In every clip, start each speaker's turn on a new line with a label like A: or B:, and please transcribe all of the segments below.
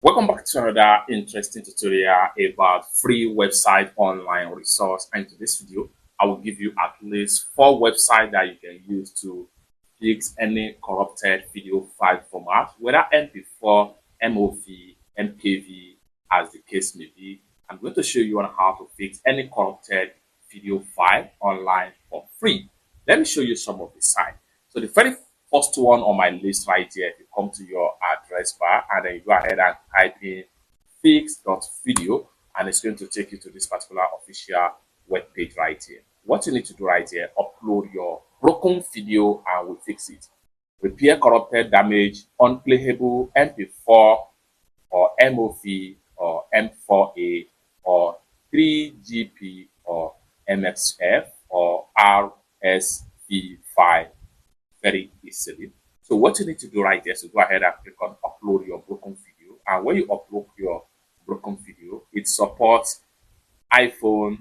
A: Welcome back to another interesting tutorial about free website online resource. And in this video, I will give you at least 4 websites that you can use to fix any corrupted video file format, whether MP4, MOV, MKV, as the case may be. I'm going to show you on how to fix any corrupted video file online for free. Let me show you some of the sites. So the very first one on my list right here, if you come to your address bar and then you go ahead and type in fix.video, and it's going to take you to this particular official web page right here. What you need to do right here, upload your broken video and we'll fix it. Repair corrupted, damage, unplayable MP4 or MOV or M4A or 3GP or MXF or RSV file very easily. So what you need to do right there is to go ahead and click on upload your broken video. And when you upload your broken video, it supports iPhone,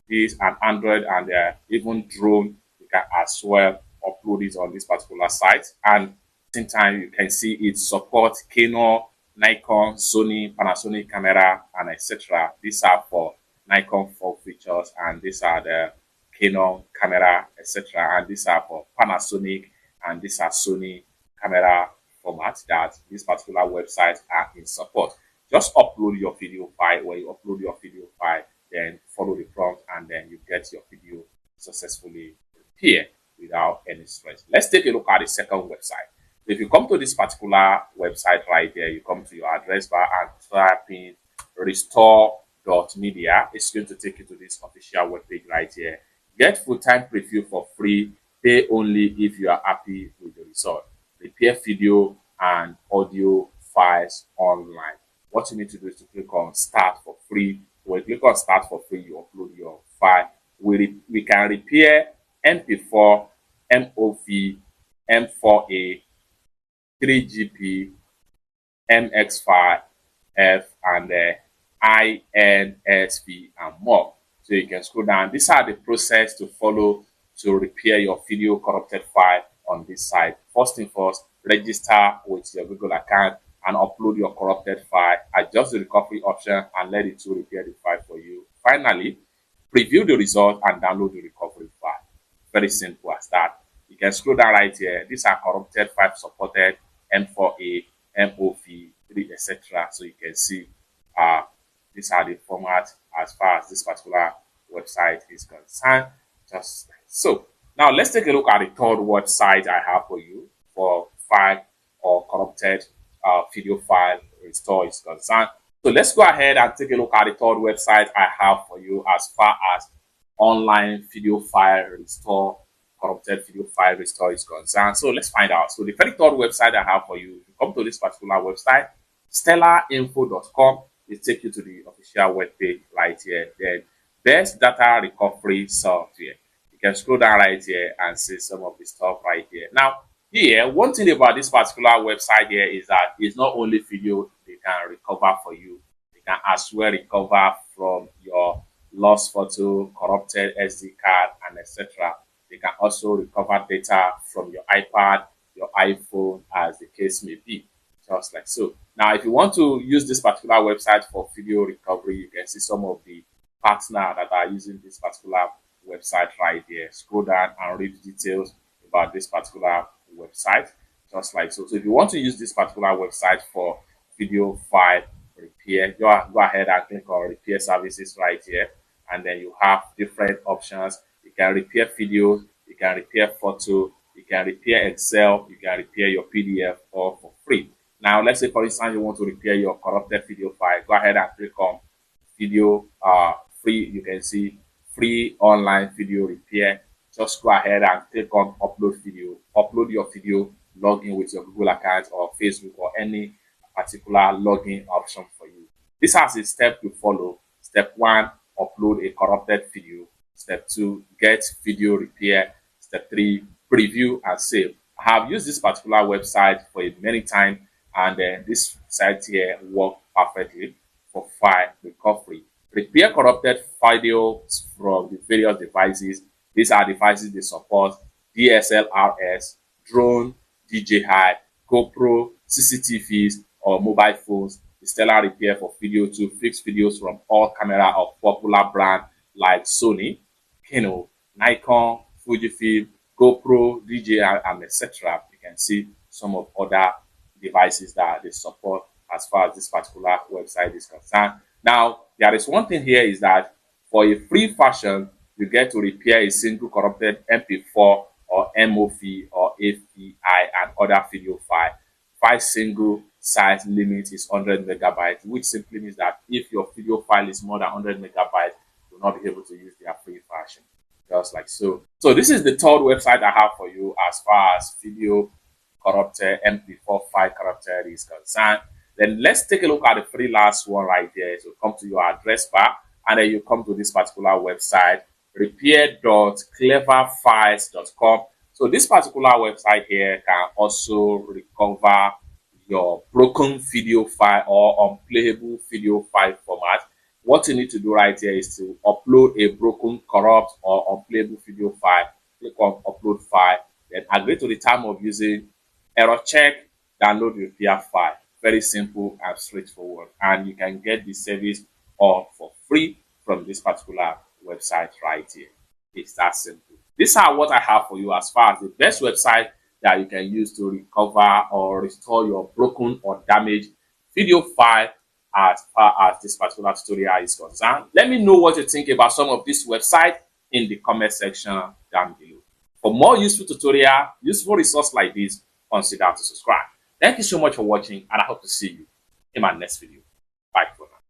A: this and Android, and even drone. You can as well upload it on this particular site. And at the same time, you can see it supports Canon, Nikon, Sony, Panasonic camera, and etc. These are for Nikon 4 features, and these are the Canon camera, etc. And these are for Panasonic, and these are Sony camera formats that this particular website are in support. Just upload your video file. When you upload your video file, then follow the prompt, and then you get your video successfully repaired without any stress. Let's take a look at the second website. If you come to this particular website right there, you come to your address bar and type in restore.media. It's going to take you to this official webpage right here. Get full-time preview for free. Pay only if you are happy with the result. Repair video and audio files online. What you need to do is to click on start for free. When you click on start for free, you upload your file. We can repair MP4, MOV, M4A, 3GP, MX5, F, and INSV, and more. So you can scroll down. These are the process to follow to repair your video corrupted file on this site. First thing first, register with your Google account and upload your corrupted file. Adjust the recovery option and let it to repair the file for you. Finally, preview the result and download the recovery file. Very simple as that. You can scroll down right here. These are corrupted files supported, M4A, MOV, 3, etc. So you can see these are the format as far as this particular website is concerned. Just like so. Now let's take a look at the third website I have for you for file or corrupted video file restore is concerned. So let's go ahead and take a look at the third website I have for you as far as online video file restore, corrupted video file restore is concerned. So let's find out. So the very third website I have for you, if you come to this particular website, stellarinfo.com, it takes you to the official web page right here. Then best data recovery software. You can scroll down right here and see some of the stuff right here. Now, here, one thing about this particular website here is that it's not only video they can recover for you. They can as well recover from your lost photo, corrupted SD card, and etc. They can also recover data from your iPad, your iPhone, as the case may be. Just like so. Now, if you want to use this particular website for video recovery, you can see some of the partners that are using this particular website right here. Scroll down and read details about this particular website, just like so. So if you want to use this particular website for video file repair, go ahead and click on repair services right here, and then you have different options. You can repair video, you can repair photo, you can repair Excel, you can repair your PDF, all for free. Now, let's say, for instance, you want to repair your corrupted video file. Go ahead and click on video free. You can see free online video repair. Just go ahead and click on upload video. Upload your video, log in with your Google account or Facebook or any particular login option for you. This has a step to follow. Step 1, upload a corrupted video. Step 2, get video repair. Step 3, preview and save. I have used this particular website for many times, and this site here works perfectly for file recovery. Repair corrupted files from the various devices. These are devices they support: DSLRs, drone, DJI, GoPro, CCTVs, or mobile phones. the stellar repair for video to fix videos from all camera of popular brand like Sony, Canon, Nikon, Fujifilm, GoPro, DJI, and etc. You can see some of other devices that they support as far as this particular website is concerned. Now, there is one thing here is that for a free version, you get to repair a single corrupted MP4 or MOV or AVI and other video file. File single size limit is 100 megabytes, which simply means that if your video file is more than 100 megabytes, you will not be able to use their free version. Just like so. So this is the third website I have for you as far as video corrupted MP4 file corrupted is concerned. Then let's take a look at the free last one right there. So come to your address bar and then you come to this particular website, repair.cleverfiles.com. So this particular website here can also recover your broken video file or unplayable video file format. What you need to do right here is to upload a broken, corrupt, or unplayable video file. Click on upload file, then agree to the time of using, error check, download repair file. Very simple and straightforward. And you can get the service all for free from this particular website right here. It's that simple. These are what I have for you as far as the best website that you can use to recover or restore your broken or damaged video file as far as this particular tutorial is concerned. Let me know what you think about some of this website in the comment section down below. For more useful tutorial, useful resource like this, consider to subscribe. Thank you so much for watching, and I hope to see you in my next video.